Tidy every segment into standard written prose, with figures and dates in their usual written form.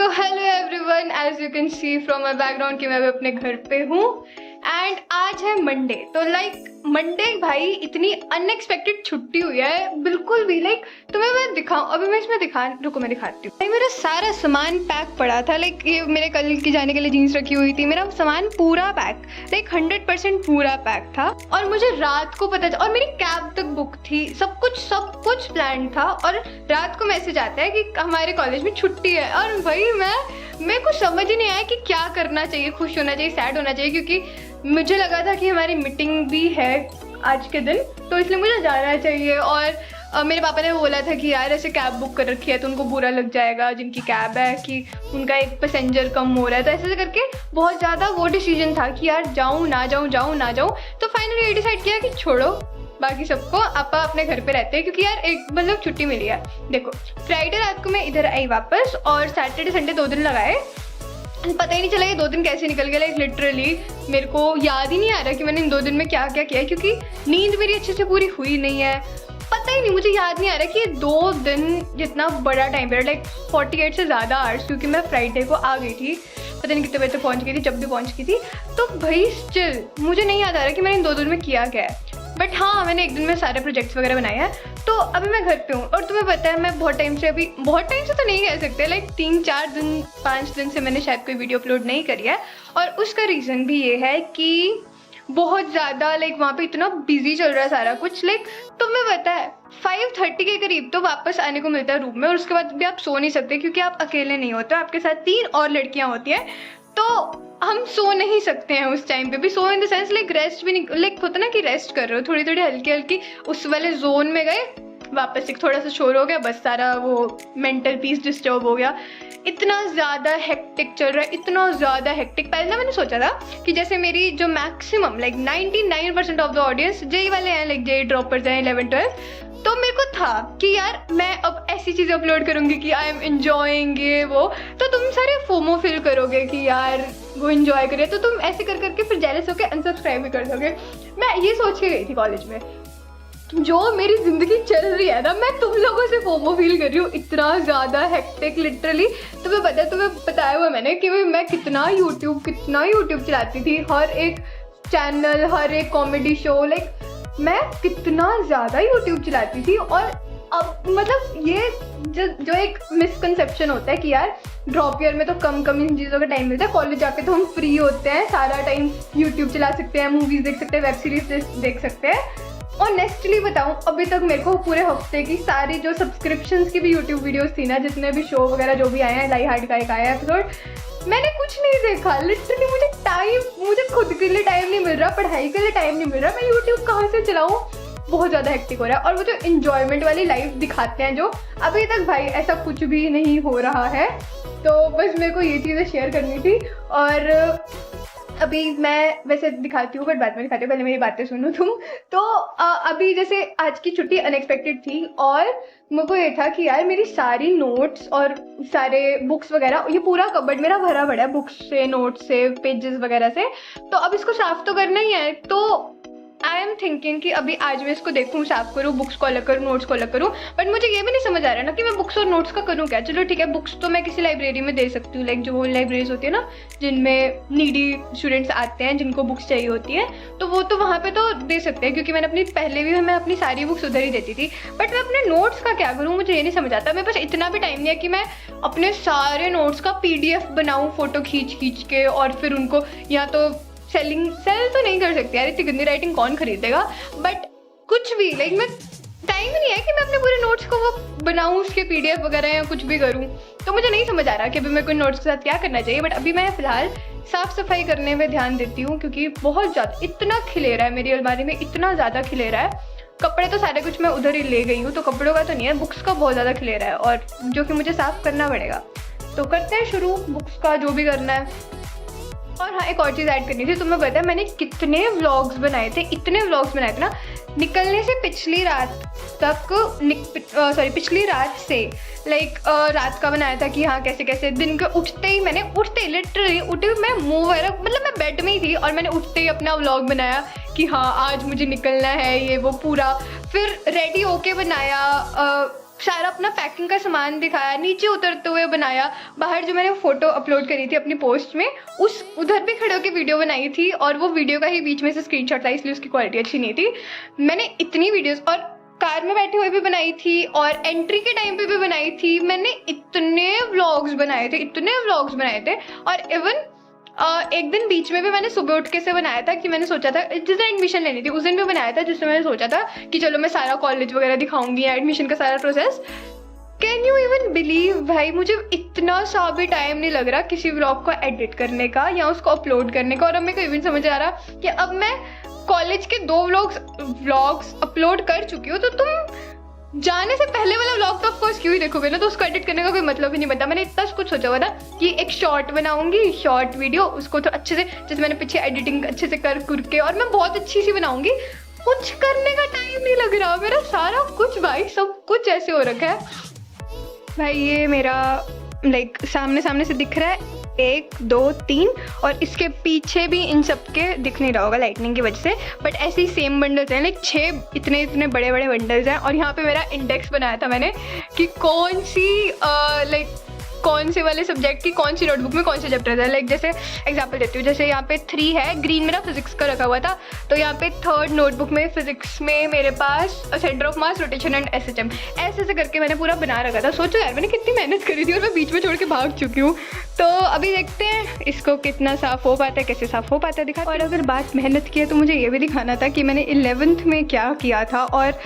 तो hello everyone, as you can see from my background कि मैं अभी अपने घर पे हूँ एंड आज है मंडे। तो मंडे भाई इतनी अनएक्सपेक्टेड छुट्टी हुई है, बिल्कुल भी तुम्हें मैं दिखाऊं, अभी मैं इसमें रुको मैं दिखाती हूँ। मेरा सारा सामान पैक पड़ा था, ये मेरे कल की जाने के लिए जीन्स रखी हुई थी, मेरा सामान पूरा पैक 100% पूरा पैक था। और मुझे रात को पता था और मेरी कैब तक बुक थी, सब कुछ प्लान था। और रात को मैसेज आता है कि हमारे कॉलेज में छुट्टी है। और भाई मेरे को समझ ही नहीं आया कि क्या करना चाहिए, खुश होना चाहिए, सैड होना चाहिए, क्योंकि मुझे लगा था कि हमारी मीटिंग भी है आज के दिन, तो इसलिए मुझे जाना चाहिए। और मेरे पापा ने बोला था कि यार ऐसे कैब बुक कर रखी है तो उनको बुरा लग जाएगा जिनकी कैब है कि उनका एक पैसेंजर कम हो रहा है। तो ऐसे करके बहुत ज़्यादा वो डिसीजन था कि यार जाऊँ ना जाऊँ। तो फाइनली ये डिसाइड किया कि छोड़ो, बाकी सबको आपा अपने घर पे रहते हैं, क्योंकि यार एक छुट्टी मिली है। देखो फ्राइडे रात को मैं इधर आई वापस और सैटरडे संडे 2 दिन लगाए, पता ही नहीं चला ये 2 दिन कैसे निकल गया। लिटरली मेरे को याद ही नहीं आ रहा कि मैंने इन 2 दिन में क्या क्या किया, क्योंकि नींद मेरी अच्छे से पूरी हुई नहीं है। पता ही नहीं, मुझे याद नहीं आ रहा कि ये 2 दिन जितना बड़ा टाइम पीरियड 48 से ज़्यादा आवर्स, क्योंकि मैं फ्राइडे को आ गई थी, पता नहीं कितने बजे तक पहुँच गई थी, जब भी पहुँच गई थी। तो भाई स्टिल मुझे नहीं याद आ रहा कि मैंने इन 2 दिन में किया क्या है। बट हाँ, मैंने एक दिन में सारे प्रोजेक्ट्स वगैरह बनाए हैं। तो अभी मैं घर पे हूँ और तुम्हें पता है मैं बहुत टाइम से तो नहीं कह सकते, 3-4 दिन 5 दिन से मैंने शायद कोई वीडियो अपलोड नहीं करी है। और उसका रीज़न भी ये है कि बहुत ज़्यादा वहाँ पे इतना बिजी चल रहा है सारा कुछ। तुम्हें पता है 5:30 के करीब तो वापस आने को मिलता है रूम में, और उसके बाद भी आप सो नहीं सकते क्योंकि आप अकेले नहीं होते, आपके साथ 3 और लड़कियाँ होती हैं। तो हम सो नहीं सकते हैं उस टाइम पे भी। सो इन द सेंस रेस्ट भी नहीं, होता ना कि रेस्ट कर रहे हो, थोड़ी हल्की उस वाले जोन में गए, वापस एक थोड़ा सा शोर हो गया, बस सारा वो मेंटल पीस डिस्टर्ब हो गया। इतना ज़्यादा हेक्टिक चल रहा है, इतना ज़्यादा हेक्टिक। पहले मैंने सोचा था कि जैसे मेरी जो maximum 99% of the audience JEE वाले हैं, जेई ड्रॉपर्स हैं 11-12, तो मेरे को था कि यार मैं अब ऐसी चीज़ें अपलोड करूँगी कि आई एम एंजॉयिंग ये वो, तो तुम सारे फोमो फील करोगे कि यार वो एंजॉय करे, तो तुम ऐसे करके फिर जेलस होकर अनसब्सक्राइब भी कर दोगे। मैं ये सोच के गई थी कॉलेज में, जो मेरी ज़िंदगी चल रही है ना, मैं तुम लोगों से फोमो फील कर रही हूँ, इतना ज़्यादा हेक्टिक। लिटरली तुम्हें बताया हुआ मैंने कि मैं कितना यूट्यूब चलाती थी, हर एक चैनल, हर एक कॉमेडी शो, मैं कितना ज़्यादा यूट्यूब चलाती थी। और अब ये जो एक मिसकंसेप्शन होता है कि यार ड्रॉप ईयर में तो कम इन चीज़ों का टाइम मिलता है, कॉलेज जाके तो हम फ्री होते हैं, सारा टाइम यूट्यूब चला सकते हैं, मूवीज़ देख सकते हैं, वेब सीरीज देख सकते हैं। ऑनेस्टली बताऊं, अभी तक मेरे को पूरे हफ्ते की सारी जो सब्सक्रिप्शंस की भी यूट्यूब वीडियोस थी ना, जितने भी शो वगैरह जो भी आए हैं, लाई हार्ट का एक आया एपिसोड, मैंने कुछ नहीं देखा। लिटरली मुझे खुद के लिए टाइम नहीं मिल रहा, पढ़ाई के लिए टाइम नहीं मिल रहा, मैं यूट्यूब कहाँ से चलाऊँ, बहुत ज़्यादा हेक्टिक हो रहा है। और वो जो इन्जॉयमेंट वाली लाइफ दिखाते हैं, जो अभी तक भाई ऐसा कुछ भी नहीं हो रहा है। तो बस मेरे को ये चीज़ें शेयर करनी थी। और अभी मैं वैसे दिखाती हूँ, बट बाद में दिखाती हूँ, पहले मेरी बातें सुनो तुम। तो अभी जैसे आज की छुट्टी अनएक्सपेक्टेड थी और मेरे को ये था कि यार मेरी सारी नोट्स और सारे बुक्स वगैरह, ये पूरा कबर्ड मेरा भरा पड़ा है बुक्स से, नोट्स से, पेजेस वगैरह से, तो अब इसको साफ तो करना ही है। तो आई एम थिंकिंग कि अभी आज मैं इसको देखूँ, साफ करूँ, बुक्स को अलग करूँ, नोट्स को अलग करूँ। बट मुझे ये भी नहीं समझ आ रहा ना कि मैं बुक्स और नोट्स का करूँ क्या। चलो ठीक है, बुक्स तो मैं किसी लाइब्रेरी में दे सकती हूँ, जो लाइब्रेरीज होती है ना जिनमें नीडी स्टूडेंट्स आते हैं जिनको बुक्स चाहिए होती है, तो वो तो वहाँ पे तो दे सकते हैं, क्योंकि मैं अपनी सारी बुक्स उधर ही देती थी। बट मैं अपने नोट्स का क्या करूँ, मुझे ये नहीं समझ आता। मेरे पास इतना भी टाइम नहीं है कि मैं अपने सारे नोट्स का PDF बनाऊँ फोटो खींच के, और फिर उनको या तो सेल तो नहीं कर सकती यार, इतनी गंदी राइटिंग कौन खरीदेगा। बट कुछ भी मैं टाइम नहीं है कि मैं अपने पूरे नोट्स को वो बनाऊँ, उसके PDF वगैरह या कुछ भी करूँ। तो मुझे नहीं समझ आ रहा कि अभी मैं कोई नोट्स के साथ क्या करना चाहिए। बट अभी मैं फ़िलहाल साफ़ सफाई करने में ध्यान देती हूँ, क्योंकि बहुत ज़्यादा इतना खिलेरा है मेरी अलमारी में, इतना ज़्यादा खिलेरा है। कपड़े तो सारे कुछ मैं उधर ही ले गई हूँ, तो कपड़ों का तो नहीं है, बुक्स का बहुत ज़्यादा खिलेरा है, और जो कि मुझे साफ़ करना पड़ेगा। तो करते हैं शुरू बुक्स का जो भी करना है। और हाँ, एक और चीज़ ऐड करनी थी। तुम्हें पता है मैंने कितने व्लॉग्स बनाए थे, ना, निकलने से पिछली रात से रात का बनाया था कि हाँ कैसे दिन के लिटरली उठे मैं मुँह वगैरह, मैं बेड में ही थी और मैंने उठते ही अपना व्लॉग बनाया कि हाँ आज मुझे निकलना है, ये वो पूरा। फिर रेडी होके बनाया, सारा अपना पैकिंग का सामान दिखाया, नीचे उतरते हुए बनाया, बाहर जो मैंने फ़ोटो अपलोड करी थी अपनी पोस्ट में उधर भी खड़े होकर वीडियो बनाई थी, और वो वीडियो का ही बीच में से स्क्रीनशॉट था, इसलिए उसकी क्वालिटी अच्छी नहीं थी। मैंने इतनी वीडियोस और कार में बैठे हुए भी बनाई थी और एंट्री के टाइम पे भी बनाई थी। मैंने इतने व्लॉग्स बनाए थे और इवन एक दिन बीच में भी मैंने सुबह उठ के से बनाया था कि मैंने सोचा था, जिस दिन एडमिशन लेनी थी उस दिन भी बनाया था, जिसमें मैंने सोचा था कि चलो मैं सारा कॉलेज वगैरह दिखाऊंगी, एडमिशन का सारा process. Can you even believe भाई, मुझे इतना सा भी टाइम नहीं लग रहा किसी व्लॉग को एडिट करने का या उसको अपलोड करने का। और अब मेरे को इवन समझ आ रहा कि अब मैं कॉलेज के 2 व्लॉग्स अपलोड कर चुकी हूँ, तो तुम जाने से पहले वाला व्लॉग तो ऑफकोर्स क्यों ही देखोगे ना, तो उसको एडिट करने का कोई मतलब ही नहीं बनता। मैंने इतना कुछ सोचा हुआ था कि एक शॉर्ट बनाऊंगी, शॉर्ट वीडियो, उसको तो अच्छे से, जैसे मैंने पीछे एडिटिंग अच्छे से कर के, और मैं बहुत अच्छी सी बनाऊंगी। कुछ करने का टाइम नहीं लग रहा मेरा, सारा कुछ भाई सब कुछ ऐसे हो रखा है भाई। ये मेरा सामने से दिख रहा है 1 2 3, और इसके पीछे भी इन सब के दिख नहीं रहा होगा लाइटनिंग की वजह से, बट ऐसे ही सेम बंडल्स हैं, 6 इतने बड़े बंडल्स हैं। और यहाँ पे मेरा इंडेक्स बनाया था मैंने कि कौन से वाले सब्जेक्ट की कौन सी नोटबुक में कौन से चैप्टर है। जैसे एग्जांपल देती हूँ, जैसे यहाँ पे 3 है, ग्रीन मेरा फिजिक्स का रखा हुआ था, तो यहाँ पे 3rd नोटबुक में फिजिक्स में मेरे पास centre of mass, rotation and SHM, ऐसे करके मैंने पूरा बना रखा था। सोचो यार मैंने कितनी मेहनत करी थी और मैं बीच में छोड़ के भाग चुकी हूँ। तो अभी देखते हैं इसको कितना साफ़ हो पाता है, कैसे साफ़ हो पाता है दिखा। और अगर बात मेहनत की है तो मुझे ये भी दिखाना था कि मैंने 11th में क्या किया था। और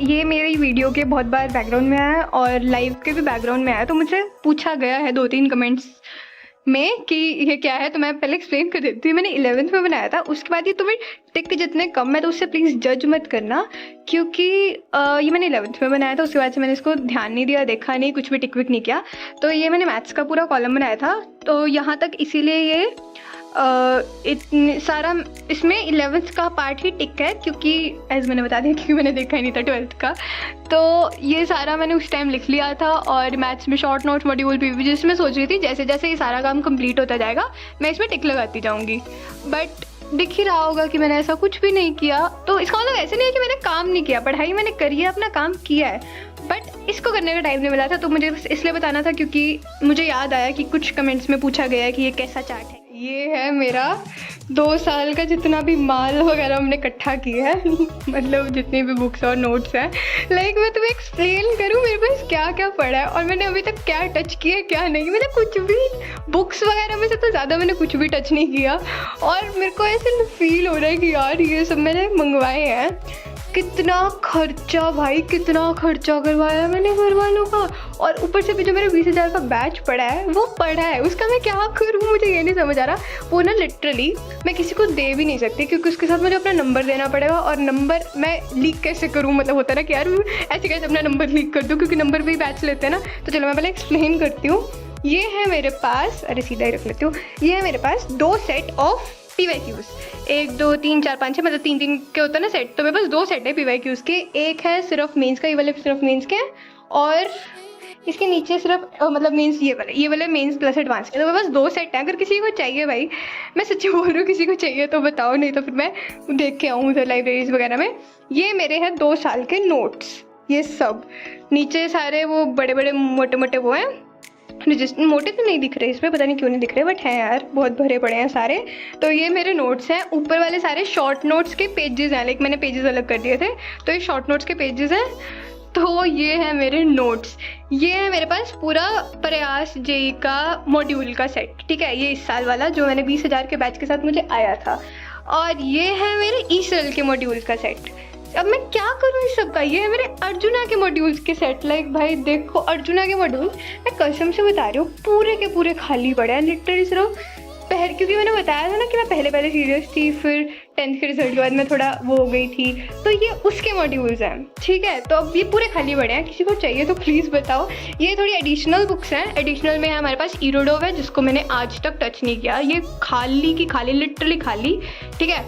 ये मेरी वीडियो के बहुत बार बैकग्राउंड में आया और लाइव के भी बैकग्राउंड में आया, तो मुझे पूछा गया है 2-3 कमेंट्स में कि ये क्या है, तो मैं पहले एक्सप्लेन कर देती हूँ। मैंने 11th में बनाया था, उसके बाद ये तुम्हें टिक जितने कम है तो उससे प्लीज़ जज मत करना, क्योंकि ये मैंने 11th में बनाया था, उसके बाद से मैंने इसको ध्यान नहीं दिया, देखा नहीं, कुछ भी टिक विक नहीं किया। तो ये मैंने मैथ्स का पूरा कॉलम बनाया था, तो यहाँ तक इसीलिए ये इतने सारा इसमें 11th का पार्ट ही टिक है, क्योंकि एज मैंने बता दिया क्योंकि मैंने देखा ही नहीं था 12th का। तो ये सारा मैंने उस टाइम लिख लिया था। और मैथ्स में शॉर्ट नोट्स मॉड्यूल भी, जिसमें सोच रही थी जैसे जैसे ये सारा काम कंप्लीट होता जाएगा मैं इसमें टिक लगाती जाऊँगी, बट दिख ही रहा होगा कि मैंने ऐसा कुछ भी नहीं किया। तो इसका मतलब ऐसे नहीं है कि मैंने काम नहीं किया, पढ़ाई मैंने करी है, अपना काम किया है, बट इसको करने का टाइम नहीं मिला था। तो मुझे इसलिए बताना था क्योंकि मुझे याद आया कि कुछ कमेंट्स में पूछा गया है कि ये कैसा चार्ट है। ये है मेरा 2 साल का जितना भी माल वगैरह हमने इकट्ठा किया है मतलब जितनी भी बुक्स और नोट्स हैं। मैं तुम्हें एक्सप्लेन करूँ मेरे पास क्या क्या पड़ा है और मैंने अभी तक क्या टच किया क्या नहीं। मैंने कुछ भी बुक्स वगैरह में से तो ज़्यादा मैंने कुछ भी टच नहीं किया, और मेरे को ऐसे फील हो रहा है कि यार ये सब मैंने मंगवाए हैं। कितना खर्चा भाई, कितना खर्चा करवाया मैंने घर वालों का, और ऊपर से भी जो मेरा 20,000 का बैच पड़ा है वो पड़ा है, उसका मैं क्या करूँ मुझे ये नहीं समझ आ रहा। वो ना लिटरली मैं किसी को दे भी नहीं सकती क्योंकि उसके साथ मुझे अपना नंबर देना पड़ेगा, और नंबर मैं लीक कैसे करूँ, मतलब होता है ना कि यार ऐसे कैसे अपना नंबर लीक कर दूँ, क्योंकि नंबर भी बैच लेते हैं ना। तो चलो मैं पहले एक्सप्लेन करती हूँ। ये है मेरे पास, अरे सीधा ही रख लेती हूँ, ये है मेरे पास 2 सेट ऑफ PYQs, 1 2 3 4 5 6, मतलब 3 के होता है ना सेट, तो मेरे पास 2 सेट है PYQs के। एक है सिर्फ मेंस का, ये वाले सिर्फ मेंस के हैं, और इसके नीचे सिर्फ मतलब मेंस ये वाले मेंस प्लस एडवांस के। तो मेरे पास 2 सेट हैं। अगर किसी को चाहिए भाई, मैं सच्ची बोल रही हूँ, किसी को चाहिए तो बताओ, नहीं तो फिर मैं देख के आऊँ उधर लाइब्रेरीज वगैरह में। ये मेरे हैं 2 साल के नोट्स, ये सब नीचे सारे वो बड़े बड़े मोटे मोटे वो हैं, मोटे तो नहीं दिख रहे इसमें, पता नहीं क्यों नहीं दिख रहे, बट हैं यार बहुत भरे पड़े हैं सारे। तो ये मेरे नोट्स हैं। ऊपर वाले सारे शॉर्ट नोट्स के पेजेस हैं, मैंने पेजेस अलग कर दिए थे, तो ये शॉर्ट नोट्स के पेजेस हैं। तो ये है मेरे नोट्स। ये है मेरे पास पूरा प्रयास जेई का मॉड्यूल का सेट, ठीक है, ये इस साल वाला जो मैंने 20,000 के बैच के साथ मुझे आया था। और ये है मेरे ईसरल के मॉड्यूल का सेट। अब मैं क्या करूँ इस सब का। ये है मेरे अर्जुना के मॉड्यूल्स के सेट। भाई देखो अर्जुना के मॉड्यूल, मैं कसम से बता रही हूँ पूरे के पूरे खाली पड़े हैं लिटरली सिर्फ क्योंकि मैंने बताया था ना कि मैं पहले सीरियस थी, फिर 10th के रिजल्ट के बाद मैं थोड़ा वो हो गई थी, तो ये उसके मॉड्यूल्स हैं, ठीक है। तो अब ये पूरे खाली पड़े हैं, किसी को चाहिए तो प्लीज़ बताओ। ये थोड़ी एडिशनल बुक्स हैं। एडिशनल में है हमारे पास इरोडोव है, जिसको मैंने आज तक टच नहीं किया। ये खाली की खाली, लिटरली खाली, ठीक है।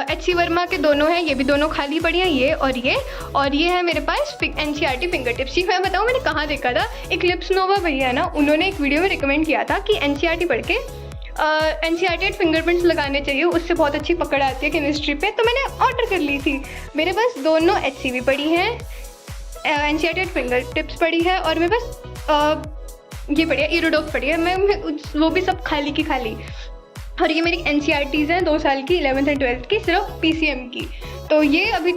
HC वर्मा के दोनों हैं, ये भी दोनों खाली पड़ी हैं, ये। और ये है मेरे पास NCERT फिंगर टिप्स। ये मैं बताऊँ मैंने कहाँ देखा था, इक्लिप्स नोवा भैया है ना, उन्होंने एक वीडियो में रिकमेंड किया था कि NCERT पढ़ के NCERT फिंगरप्रिंट्स लगाने चाहिए, उससे बहुत अच्छी पकड़ आती है केमिस्ट्री पे। तो मैंने ऑर्डर कर ली थी। मेरे पास दोनों HC भी पड़ी हैं, एनसीईआरटी फिंगर टिप्स पढ़ी है और मेरे पास ये पढ़ी है, ईरोडोक पढ़ी है। मैं वो भी सब खाली की खाली। और ये मेरी एनसीईआरटीज़ हैं 2 साल की, 11th एंड 12th की, सिर्फ पीसीएम की। तो ये अभी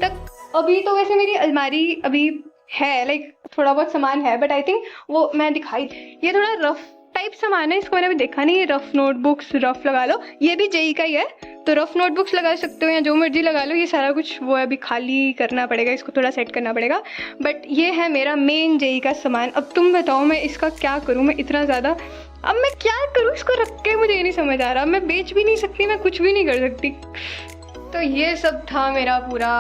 तो वैसे मेरी अलमारी अभी है, लाइक थोड़ा बहुत सामान है, बट आई थिंक वो मैं दिखाई, ये थोड़ा रफ टाइप सामान है, इसको मैंने अभी देखा नहीं। रफ नोटबुक्स, रफ लगा लो, ये भी जेई का ही है, तो रफ नोटबुक्स लगा सकते हो या जो मर्जी लगा लो। ये सारा कुछ वो अभी खाली करना पड़ेगा, इसको थोड़ा सेट करना पड़ेगा, बट ये है मेरा मेन जेई का सामान। अब तुम बताओ मैं इसका क्या करूँ, मैं इतना ज़्यादा, अब मैं क्या करूँ इसको रख के, मुझे ये नहीं समझ आ रहा। मैं बेच भी नहीं सकती, मैं कुछ भी नहीं कर सकती। तो ये सब था मेरा पूरा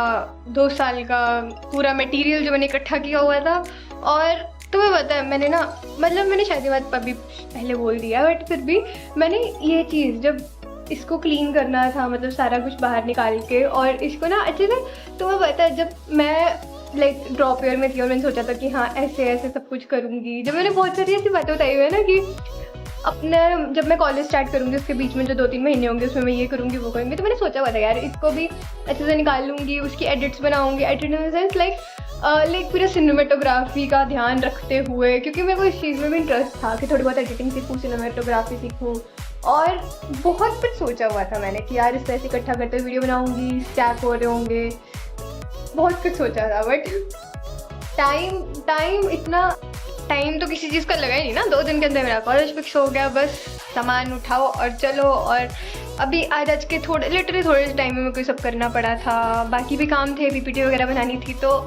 2 साल का पूरा मटेरियल जो मैंने इकट्ठा किया हुआ था। और तुम्हें पता है मैंने ना, मतलब मैंने शायद ये बात अभी पहले बोल दिया, बट फिर भी मैंने ये चीज़ जब इसको क्लीन करना था, मतलब सारा कुछ बाहर निकाल के और इसको ना अच्छे से, तुम्हें पता है जब मैं लाइक ड्रॉप ईयर में थी और मैंने सोचा था कि हाँ ऐसे ऐसे सब कुछ करूँगी, जब मैंने बहुत सारी ऐसी बातें बताई हुई है ना कि अपने जब मैं कॉलेज स्टार्ट करूँगी उसके बीच में जो 2-3 महीने होंगे उसमें मैं ये करूँगी वो करूँगी, तो मैंने सोचा हुआ था यार इसको भी अच्छे से निकाल लूँगी, उसकी एडिट्स बनाऊँगी। Edit in the sense like पूरा सिनेमेटोग्राफी का ध्यान रखते हुए, क्योंकि मेरे को इस चीज़ में भी इंटरेस्ट था कि थोड़ी बहुत एडिटिंग सीखूँ, सिनेमेटोग्राफी सीखूँ। और बहुत कुछ सोचा हुआ था मैंने कि यार इस तरह से इकट्ठा करते वीडियो बनाऊँगी, स्टैक हो रहे होंगे, बहुत कुछ सोचा था। बट टाइम तो किसी चीज़ का लगा ही नहीं ना। 2 दिन के अंदर मेरा कॉलेज फिक्स हो गया, बस सामान उठाओ और चलो। और अभी आज के लिटरली थोड़े टाइम में मेरे को सब करना पड़ा था, बाकी भी काम थे, पीपीटी वगैरह बनानी थी। तो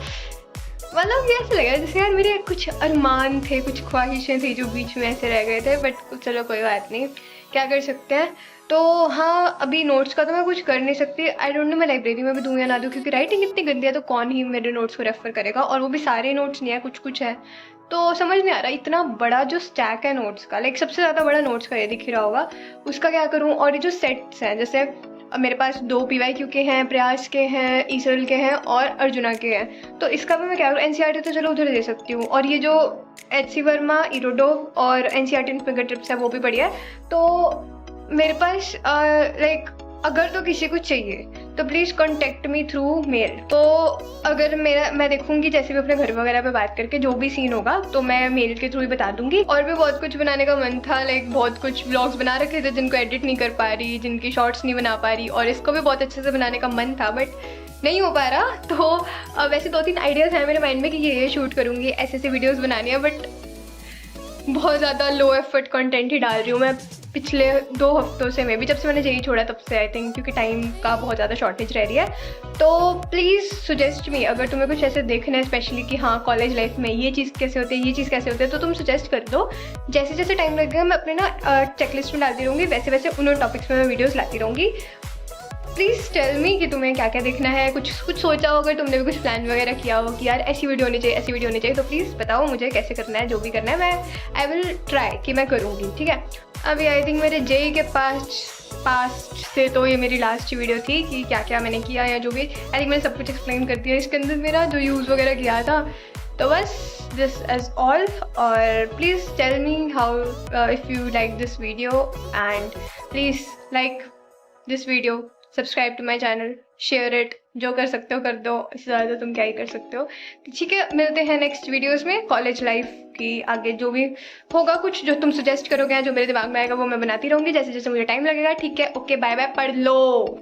मतलब ये ऐसा लगा जैसे यार मेरे कुछ अरमान थे, कुछ ख्वाहिशें थी जो बीच में ऐसे रह गए थे, बट चलो कोई बात नहीं, क्या कर सकते हैं। तो हाँ, अभी नोट्स का तो मैं कुछ कर नहीं सकती। आई डोंट नो मैं लाइब्रेरी में भी दूँ या ना दूँ, क्योंकि राइटिंग इतनी गंदी है तो कौन ही मेरे नोट्स को रेफर करेगा, और वो भी सारे नोट्स नहीं है, कुछ कुछ है। तो समझ नहीं आ रहा, इतना बड़ा जो स्टैक है नोट्स का, लाइक सबसे ज़्यादा बड़ा नोट्स का ये दिख ही रहा होगा, उसका क्या करूँ। और ये जो सेट्स हैं, जैसे मेरे पास 2 पीवाईक्यू के हैं, प्रयास के हैं, ईसरल के हैं और अर्जुना के हैं, तो इसका भी मैं क्या करूँ। एनसीईआरटी तो चलो उधर दे सकती हूँ, और ये जो एचसी वर्मा, ईरोडोक और एनसीईआरटी फिंगर टिप्स है वो भी बढ़िया है। तो मेरे पास लाइक अगर तो किसी को चाहिए तो please contact me through mail. तो अगर मैं देखूंगी जैसे भी अपने घर वगैरह पे बात करके जो भी सीन होगा तो मैं मेल के थ्रू ही बता दूंगी। और भी बहुत कुछ बनाने का मन था, लाइक बहुत कुछ व्लॉग्स बना रखे थे जिनको एडिट नहीं कर पा रही, जिनकी शॉर्ट्स नहीं बना पा रही, और इसको भी बहुत अच्छे से बनाने का मन था बट नहीं हो पा रहा। तो वैसे 2-3 आइडियाज़ हैं मेरे माइंड में कि ये शूट करूँगी, ऐसे वीडियोज़ बनानी है, बट बहुत ज़्यादा लो एफर्ट कंटेंट ही डाल रही हूँ मैं पिछले 2 हफ्तों से। मैं भी जब से मैंने जेई छोड़ा तब से आई थिंक, क्योंकि टाइम का बहुत ज़्यादा शॉर्टेज रह रही है। तो प्लीज़ सजेस्ट मी, अगर तुम्हें कुछ ऐसे देखना है स्पेशली कि हाँ कॉलेज लाइफ में ये चीज़ कैसे होती है, ये चीज़ कैसे होती है, तो तुम सजेस्ट कर दो। जैसे जैसे टाइम लगेगा मैं अपने ना चेकलिस्ट में डालती रहूँगी, वैसे वैसे उन टॉपिक्स में मैं वीडियोज़ लाती रहूँगी। प्लीज़ टेल मी कि तुम्हें क्या क्या देखना है, कुछ सोचा हो, अगर तुमने भी कुछ प्लान वगैरह किया हो कि यार ऐसी वीडियो होनी चाहिए, ऐसी वीडियो होनी चाहिए, तो प्लीज़ बताओ मुझे कैसे करना है। जो भी करना है मैं आई विल ट्राई कि मैं करूँगी, ठीक है। अभी आई थिंक मेरे जेई के पास्ट से तो ये मेरी लास्ट वीडियो थी कि क्या क्या मैंने किया या जो भी, आई थिंक मैंने सब कुछ एक्सप्लेन कर दिया इसके अंदर मेरा जो यूज़ वगैरह किया था। तो बस दिस इज़ ऑल, और please tell me how if you like this video, and please like this video, subscribe to my channel, share it, जो कर सकते हो कर दो, इससे ज़्यादा तुम क्या ही कर सकते हो। ठीक है, मिलते हैं नेक्स्ट वीडियोस में। कॉलेज लाइफ की आगे जो भी होगा, कुछ जो तुम सजेस्ट करोगे, जो मेरे दिमाग में आएगा वो मैं बनाती रहूँगी जैसे जैसे मुझे टाइम लगेगा। ठीक है, ओके, बाय बाय, पढ़ लो।